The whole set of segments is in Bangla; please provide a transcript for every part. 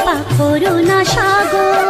কৃপা করুণা সাগর।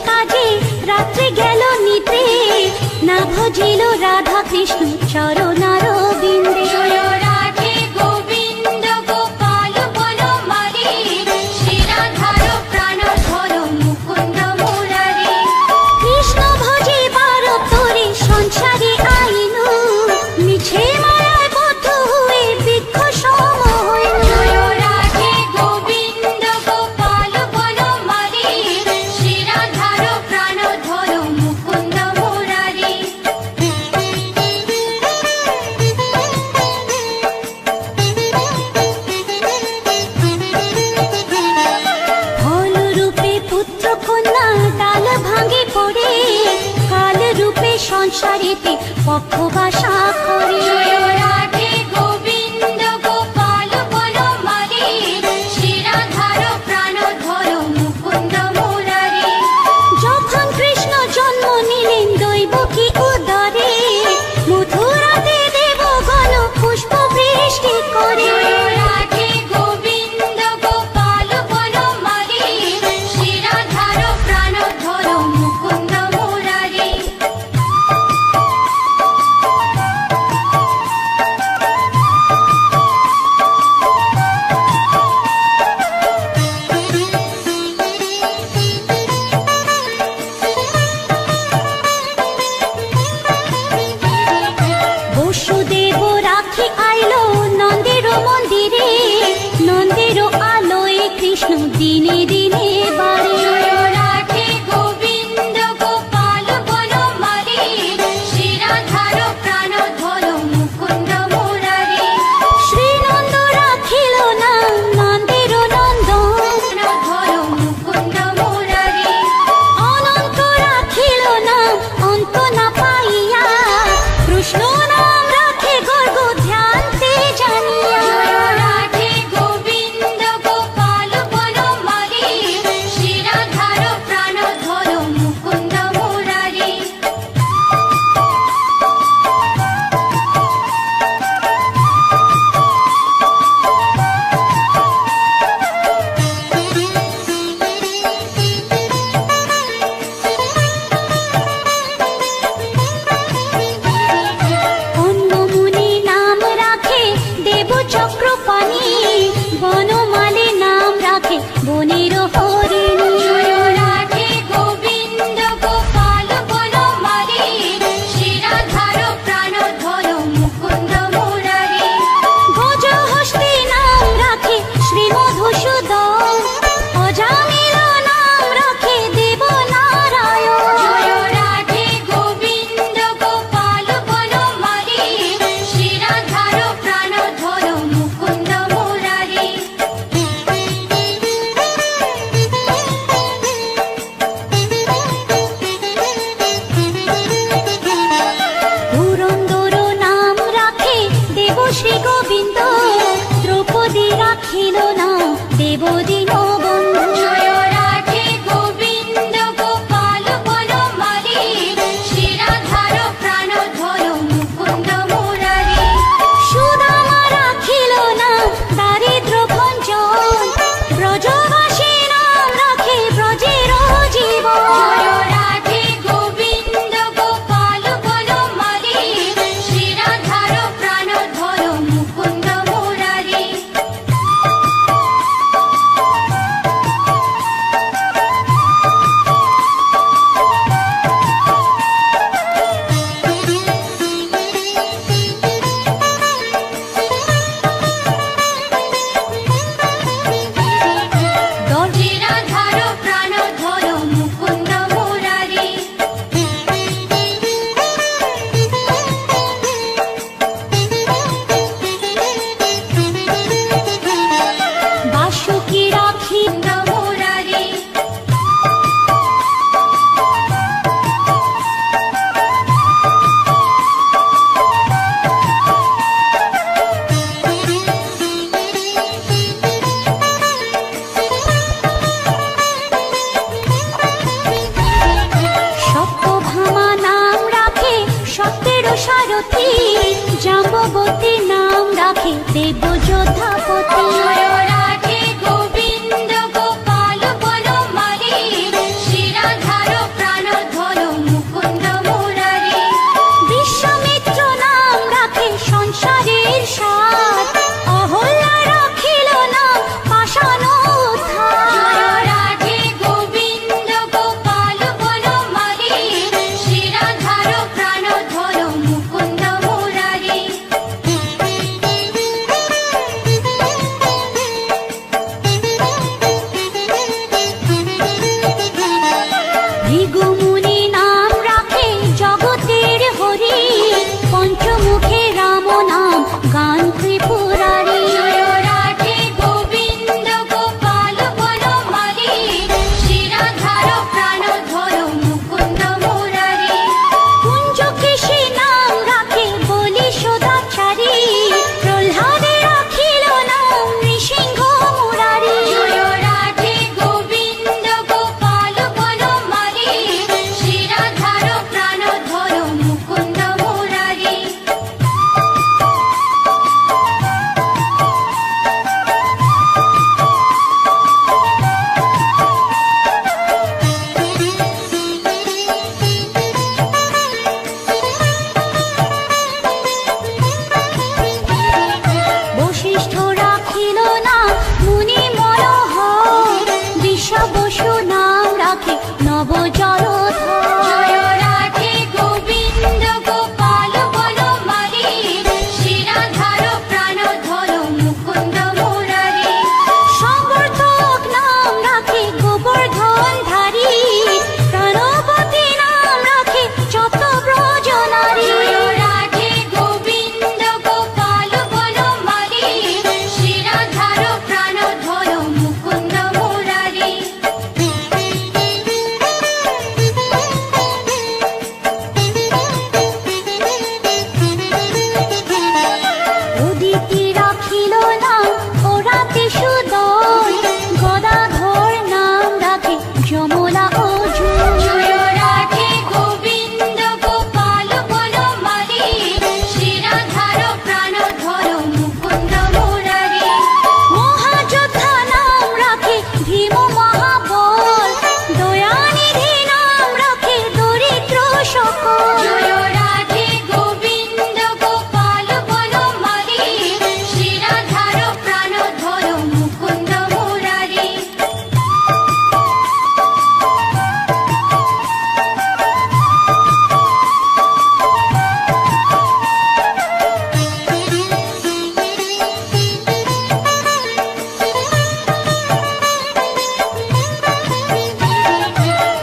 কাজে রাত্রি গেল নিতে, না ভজিল রাধা কৃষ্ণ চরণার বিন্দে। রাধে গোবিন্দ গোপাল বনমালী, শ্রী রাধার প্রাণ ধর মুকুন্দ মুরারি। কৃষ্ণ ভজিবার তরে সংসারে আইনু, মিছে মায়ায় বদ্ধ হয়ে বৃক্ষ সম হইল। রাধে গোবিন্দ গোপাল বনমালী, শ্রী রাধার প্রাণ ধর মুকুন্দ মুরারি। ফল রূপে পুত্র কন্যা ডাল ভাঙে পড়ে, কাল রূপে সংসারেতে পক্ষ বাসা করে। রাধে গোবিন্দ গোপাল বনমালী, শ্রী রাধার প্রাণ ধর মুকুন্দ মুরারি। যখন কৃষ্ণ জন্ম নিলেন দৈবকী উদরে, মথুরাতে দেবগণ পুষ্প বৃষ্টি করে। রাধে গোবিন্দ গোপাল বনমালী, শ্রী রাধার প্রাণ ধর মুকুন্দ মুরারি। বসুদেব রাখি আইলো নন্দের মন্দিরে, নন্দের আলোয় কৃষ্ণ দিনে দিনে বাড়ে। রাধে গোবিন্দ গোপাল বনমালী, শ্রী রাধার প্রাণ ধর মুকুন্দ মুরারি। শ্রীনন্দ রাখিল না নন্দের নন্দন, ধর মুকুন্দ মুরারি। অনন্ত রাখিল না অন্ত না পাইয়া, কৃষ্ণ নাম রাখে গর্গ ধ্যানতে জানিয়া। রাধে গোবিন্দ গোপাল বনমালী, শ্রী রাধার প্রাণ ধর মুকুন্দ মুরারি। অন্যমুনি নাম রাখে দেব চক্রপাণি, বনমালী নাম রাখে বনের হরিণী। রাধে গোবিন্দ গোপাল বনমালী, শ্রী রাধার প্রাণ ধর মুকুন্দ মুরারি। গজহস্তি নাম রাখে শ্রী মধুসূদন, অজামিল নাম রাখে দেব নারায়ণ। রাধে গোবিন্দ গোপাল বনমালী, শ্রী রাধার প্রাণ ধর মুকুন্দ মুরারি। পুরন্দর নাম রাখে দেব শ্রী গোবিন্দ, দ্রৌপদী রাখিল না দেব দীনবন্ধু। রাধে গোবিন্দ গোপাল বনমালী, শ্রী রাধার প্রাণ ধর মুকুন্দ মুরারি। সুদামা রাখিল না দারিদ্র ভঞ্জন, ব্রজবাসী নাম রাখে ব্রজের জীবন। রাধে গোবিন্দ গোপাল বনমালী, শ্রী রাধার প্রাণ ধর মুকুন্দ মুরারি। সারথি, জাম্ববতী নাম রাখে দেব যোধাপতি। জয় রাধে গোবিন্দ গোপাল বনমালী, শ্রীরাধার প্রাণধর মুকুন্দ মুরারি। বিশ্বামিত্র নাম রাখে সংসারের সার, অহল্যা রাখিল নাম পাষাণ উদ্ধার। জয় রাধে গোবিন্দ গোপাল বনমালী, শ্রীরাধার প্রাণধর মুকুন্দ মুরারি। ভৃগুমুনি নাম রাখে জগতের হরি, পঞ্চমুখে রাম নাম গান ত্রিপুরারি। জয় রাধে গোবিন্দ গোপাল বনমালী, শ্রীরাধার প্রাণধর মুকুন্দ মুরারি। কুঞ্জকেশী নাম রাখে বলি সদাচারী, প্রহ্লাদে রাখিল নাম নৃসিংহ মুরারি। জয় রাধে গোবিন্দ গোপাল বনমালী, শ্রীরাধার প্রাণধর মুকুন্দ মুরারি। বশিষ্ঠ রাখিল নাম মুনি মনোহর, বিশ্ববসু নাম রাখে নব জলধর। জয় রাধে গোবিন্দ গোপাল বনমালী, শ্রীরাধার প্রাণধর মুকুন্দ মুরারি। সংবর্ধক নাম রাখে গোবর্ধন ধারী, প্রাণবতী নাম রাখে যত ব্রজ নারী। জয় রাধে গোবিন্দ গোপাল বনমালী, শ্রীরাধার প্রাণধর মুকুন্দ মুরারি। উদিতি রাখিল নাম ওরাতে সুদয়, গদাধর নাম রাখে যমলা অর্জুন। জয় রাধে গোবিন্দ গোপাল বনমালী, শ্রীরাধার প্রাণধর মুকুন্দ মুরারি। মহাযোদ্ধা নাম রাখে ভীম মহাবল, দয়ানিধি নাম রাখে দরিদ্র সকল। জয় রাধে গোবিন্দ গোপাল বনমালী, শ্রীরাধার প্রাণধর মুকুন্দ মুরারি।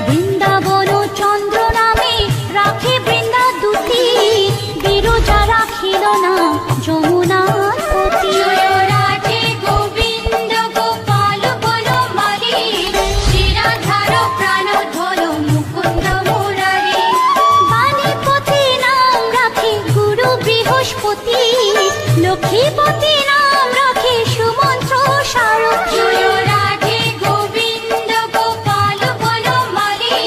বৃন্দাবন চন্দ্র নামে রাখে বৃন্দা দুতি, বিরজা রাখিল নাম যমুনার পতি। জয় রাধে গোবিন্দ গোপাল বনমালী, শ্রীরাধার প্রাণধর মুকুন্দ মুরারি। বাণীপতি নাম রাখে গুরু বৃহস্পতি, লক্ষ্মীপতি নাম রাখে সুমন্ত্র সারথি। জয় রাধে গোবিন্দ গোপাল বনমালী,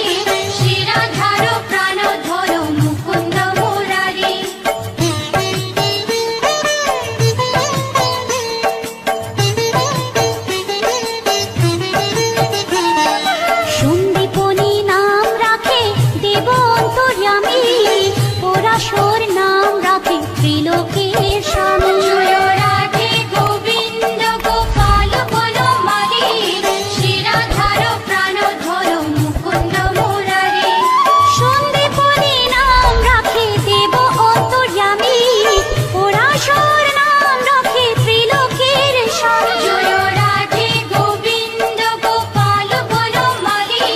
শ্রীরাধার প্রাণধর মুকুন্দ মুরারি। সন্দীপনী নাম রাখে দেব অন্তর্যামী, পরাশর নাম রাখে ত্রিলোকের স্বামী। জয় রাধে গোবিন্দ গোপাল বনমালী, শ্রীরাধার প্রাণধর মুকুন্দ মুরারি। সন্দীপনী নাম রাখে দেব অন্তর্যামী, পরাশর নাম রাখে ত্রিলোকের স্বামী। জয় রাধে গোবিন্দ গোপাল বনমালী,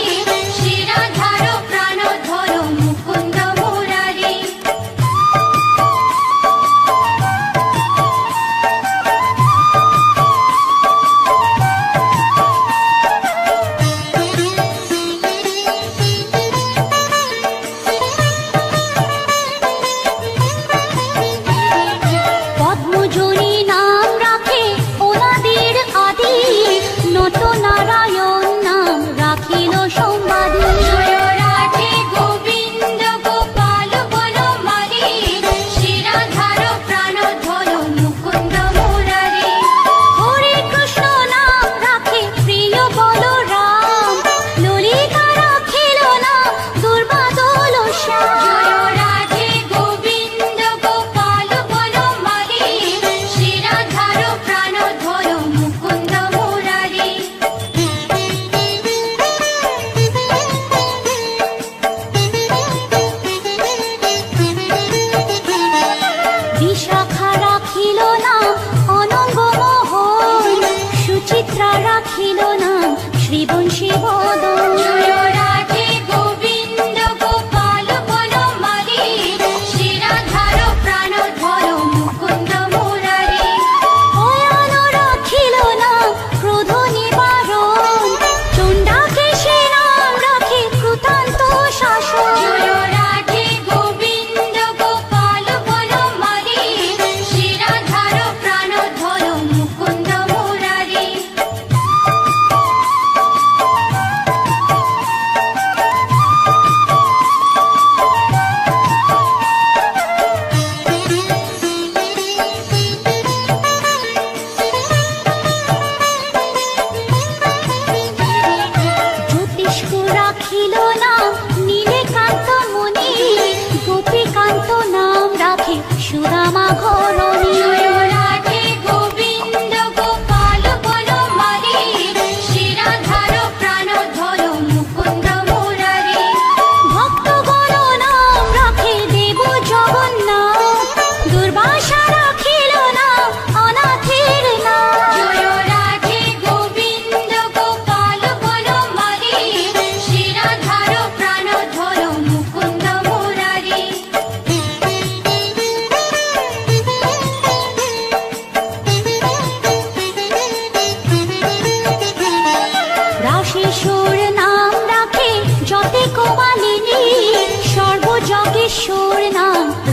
শ্রীরাধার প্রাণধর মুকুন্দ মুরারি।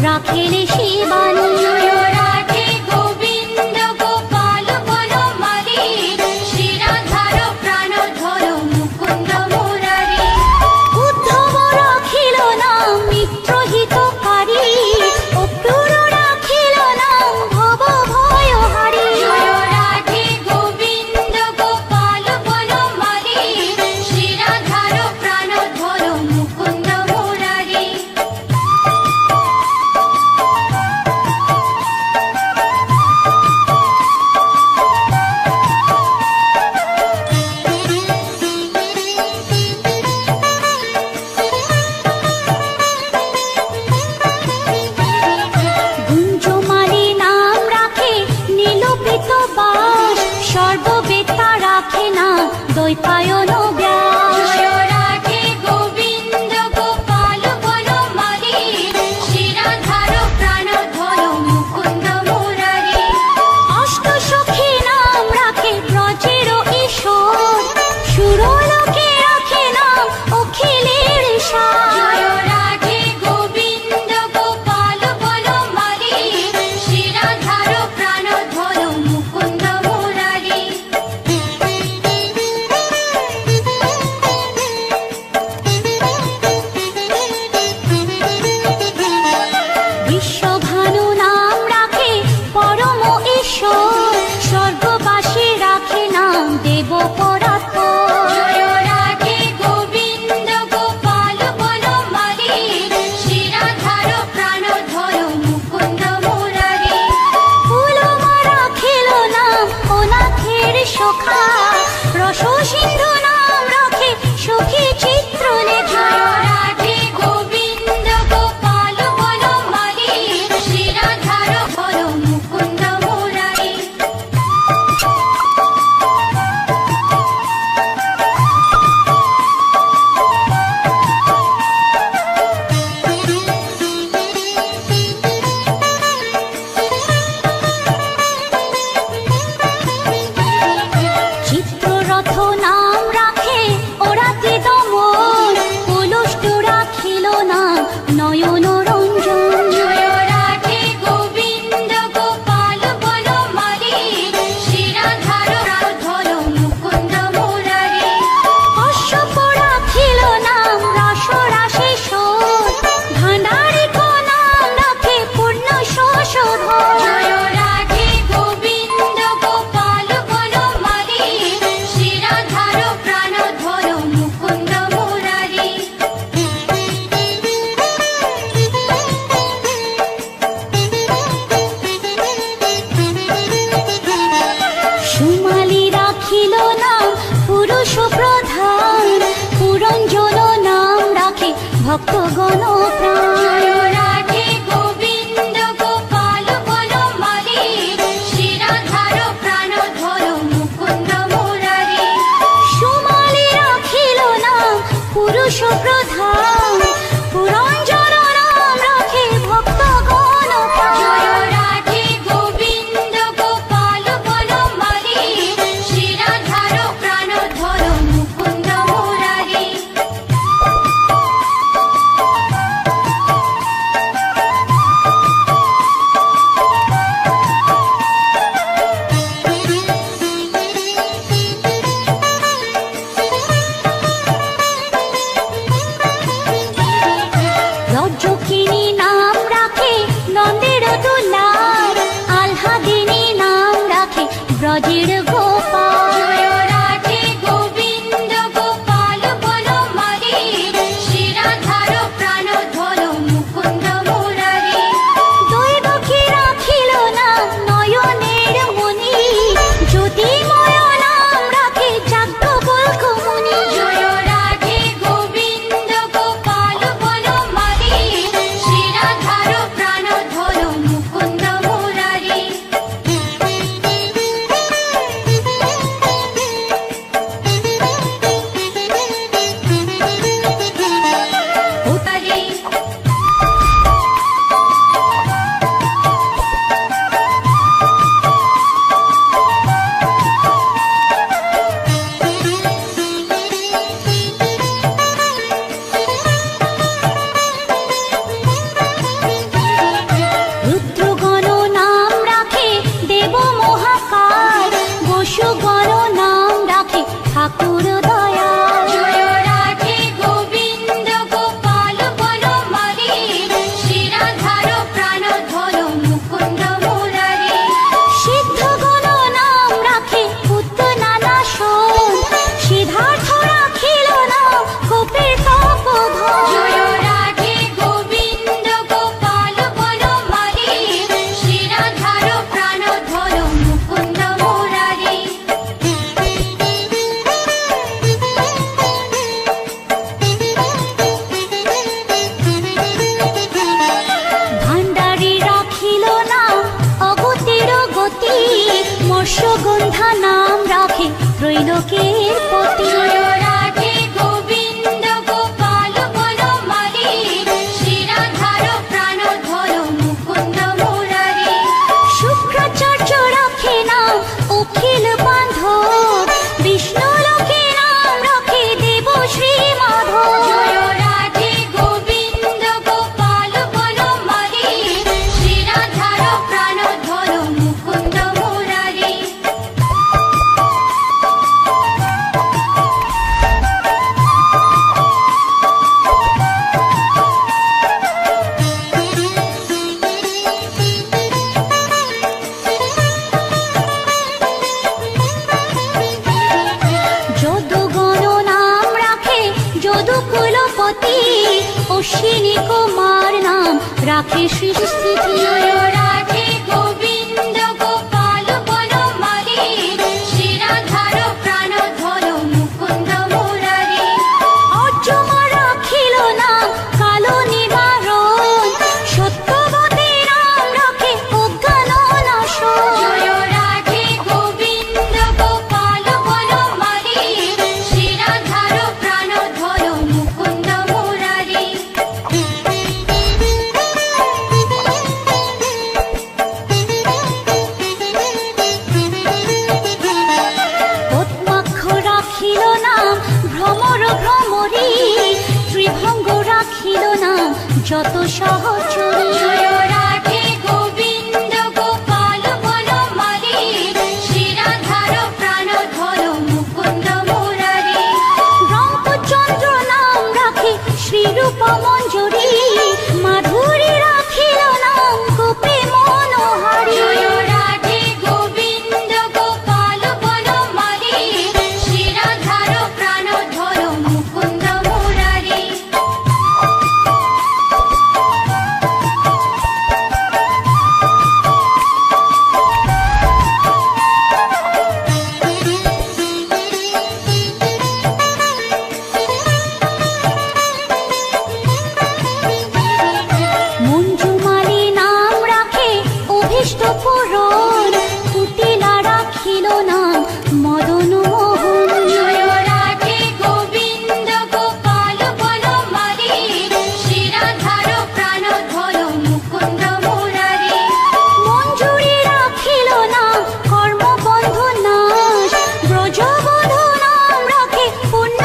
রাখেলে শিবানী। জয় রাধে গোবিন্দ গোপাল বনমালী, শ্রীরাধার প্রাণধর মুকুন্দ মুরারি। উদ্ধব রাখিল নাম মিত্রহিতকারী, অক্রূর রাখিল নাম ভব ভয়হারী। জয় রাধে গোবিন্দ গোপাল বনমালী, শ্রীরাধার প্রাণধর মুকুন্দ মুরারি। গুঞ্জমালী নাম রাখে নীলপিত বাস, সর্ববেত্তা রাখে না দ্বৈপায়ন ব্যাস। জয় রাধে গোবিন্দ গোপাল বনমালী, শ্রীরাধার প্রাণধর মুকুন্দ মুরারি। অষ্টসখী নাম রাখে ব্রজের ঈশ্বর, সুরলোকে রাখে নাম অখিলের সার। জয় রাধে গোবিন্দ গোপাল বনমালী, শ্রীরাধার প্রাণধর মুকুন্দ মুরারি। ত্রৈলোকের পতি। জয় রাধে গোবিন্দ গোপাল বনমালী, শ্রীরাধার প্রাণধর মুকুন্দ মুরারি। শুক্রাচার্য রাখে নাম অখিল বান্ধব, বিষ্ণু লোকে নাম রাখে দেব শ্রী মাধব। জয় রাধে গোবিন্দ গোপাল বনমালী, শ্রীরাধার প্রাণধর মুকুন্দ মুরারি। যদুগণ নাম রাখে যদুকুলপতি, অশ্বিনী কুমার নাম রাখে সৃষ্টি। জয় রাধে গোবিন্দ গোপাল বনমালী, শ্রীরাধার প্রাণধর মুকুন্দ মুরারি। অর্জমা রাখিল নাম কালো নিবারণ, সত্যবতী নাম রাখে অজ্ঞান নাশন। জয় রাধে গোবিন্দ গোপাল বনমালী, শ্রীরাধার প্রাণধর মুকুন্দ মুরারি। পদ্মাক্ষ রাখিল নাম ভ্রমর ভ্রমরী, ত্রিভঙ্গ রাখিল নাম যত সহচরী। জয় রাধে গোবিন্দ গোপাল বনমালী, শ্রীরাধার প্রাণধর মুকুন্দ মুরারি। রামচন্দ্র নাম রাখে শ্রীরূপ মঞ্জুরি, মাধুরী রাখিল নাম গোপী মনোহারী। জয় রাধে গোবিন্দ গোপাল বনমালী, শ্রীরাধার প্রাণধর মুকুন্দ মুরারি। মঞ্জুমালী নাম রাখে অভীষ্ট পূরণ, কুটিলা রাখিল নাম মদন মোহন। জয় রাধে গোবিন্দ গোপাল বনমালী, শ্রীরাধার প্রাণধর মুকুন্দ মুরারি। মঞ্জুরি রাখিল নাম কর্মবন্ধ নাশ, ব্রজবধূ নাম রাখে পুণ্য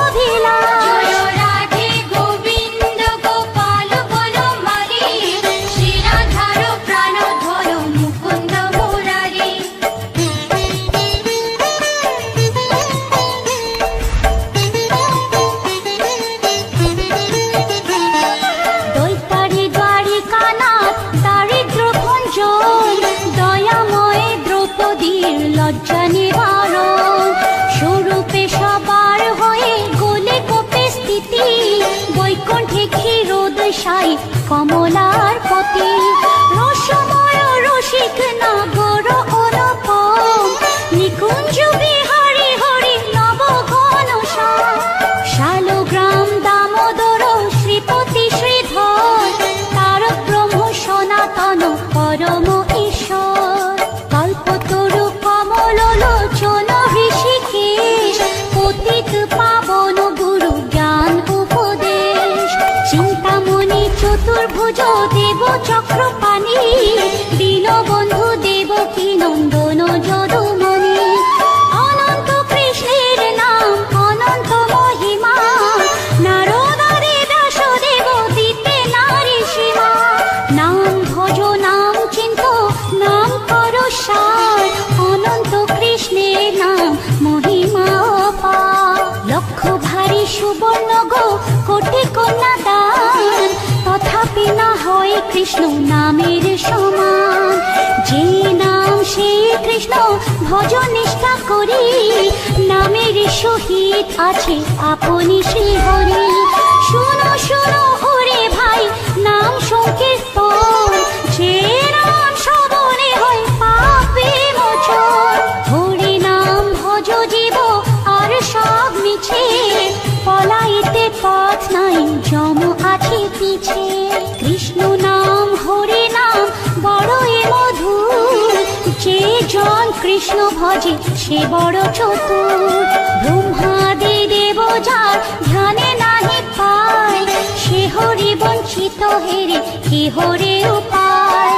অভিলাষ। জয় রাধে গোবিন্দ গোপাল বনমালী, শ্রীরাধার প্রাণধর মুকুন্দ মুরারি। দৈতারি দ্বারিকানাথ দারিদ্র ভঞ্জন, দয়াময় দ্রৌপদীর লজ্জা নিবারণ। স্বরূপে সবার হয়ে গোলে কোপে স্থিতি, বৈকুণ্ঠে ক্ষীরোদশাই কমলার পতি। রসময় রসিক নাগর অনুপম, নিকুঞ্জ বিহারী হরি নব ঘনশ্যাম। শালগ্রাম দামোদর শ্রীপতি শ্রীধর, তারক ব্রহ্ম সনাতন পরম ঈশ্বর। কল্পতরু কমল লোচন ঋষিকেশ, পতিত পাবন গুরু জ্ঞান উপদেশ। চিন্তামণি চতুর্ভুজ দেব চক্রপাণি, দীনবন্ধু দেবকী নন্দন যদুমণি। অনন্ত কৃষ্ণের নাম অনন্ত মহিমা, নারদারি ব্যাসদেব দিতে নারী সীমা। নাম ভজ নাম চিন্ত নাম কর সার, অনন্ত কৃষ্ণের নাম মহিমা অপার। লক্ষ ভারী সুবর্ণ গো কোটি কন্যা দান, তথাপি না হয় কৃষ্ণ নামের সমান। যে নাম সে কৃষ্ণ ভজ নিষ্ঠা করি, নামের সহিত আছে আপনি শ্রী হরি। শুনো শুনো ওরে ভাই নাম সংকীর্তন, যে নাম শ্রবণে হয় পাপে মোচন। হরি নাম ভজ জীব আর সব মিছে, পলাইতে পথ নাই যম আছে পিছে। কৃষ্ণ নাম হরি নাম বড়ই মধুর, যে জন কৃষ্ণ ভজে সে বড় চতুর ব্রহ্মাদি দেব যার ধ্যানে নাহি পায় সে হরি বঞ্চিত হেরে কি হরে উপায়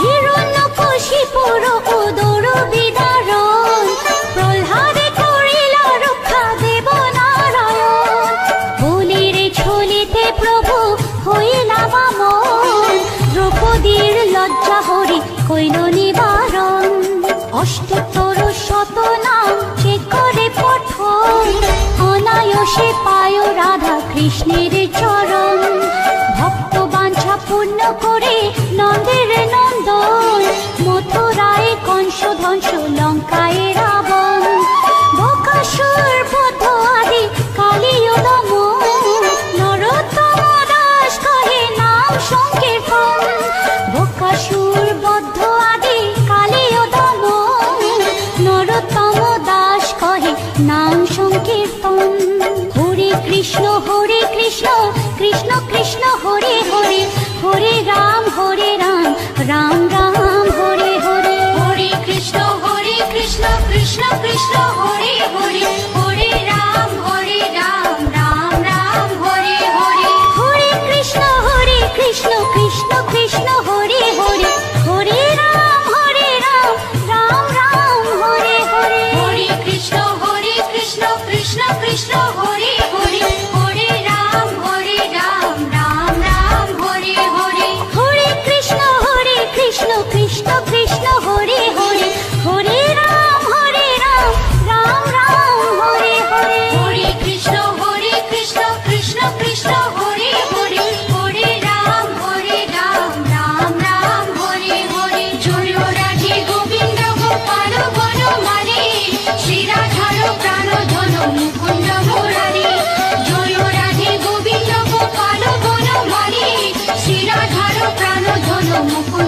হিরণ্যকশিপুর উদর বিদারণ প্রহ্লাদে করিল রক্ষা দেব নারায়ণ বলির ছলিতে প্রভু হইলা বামন দ্রৌপদীর লজ্জা হরি কইল নিবারণ অষ্টোত্তর শত নাম যে করে পঠন অনায়াসে পায় রাধা কৃষ্ণের চরণ ভক্ত বাঞ্ছা পূর্ণ করে নন্দের নন্দন মথুরায় কংস ধ্বংস লঙ্কায় রাবণ বকাসুর বধ আদি কালীয় দমন নরোত্তম দাস কহে নাম সংকীর্তন বকাসুর বদ্ধ আদি কালীয় দমন নরোত্তম দাস কহে নাম সংকীর্তন হরে কৃষ্ণ কৃষ্ণ কৃষ্ণ হরে হরে হরে রাম রাম রাম হরে হরে হরে কৃষ্ণ কৃষ্ণ কৃষ্ণ হরে হরে হরে রাম রাম রাম হরে হরে হরে কৃষ্ণ কৃষ্ণ কৃষ্ণ হরে হরে হরে রাম রাম রাম হরে হরে হরে কৃষ্ণ কৃষ্ণ কৃষ্ণ হরে হরে হরে রাম রাম রাম হরে হরে হরে কৃষ্ণ কৃষ্ণ কৃষ্ণ হরে হরে হরে রাম রাম রাম হরে হরে হরে কৃষ্ণ কৃষ্ণ কৃষ্ণ হরে হরে হরে রাম রাম রাম হরে হরে জয় রাধে গোবিন্দ গোপাল বনমালী শ্রী রাধার প্রাণ ধন মুকুন্দ মুরারি জয় রাধে গোবিন্দ গোপাল বনমালী শ্রী রাধার প্রাণ ধন মুকুন্দ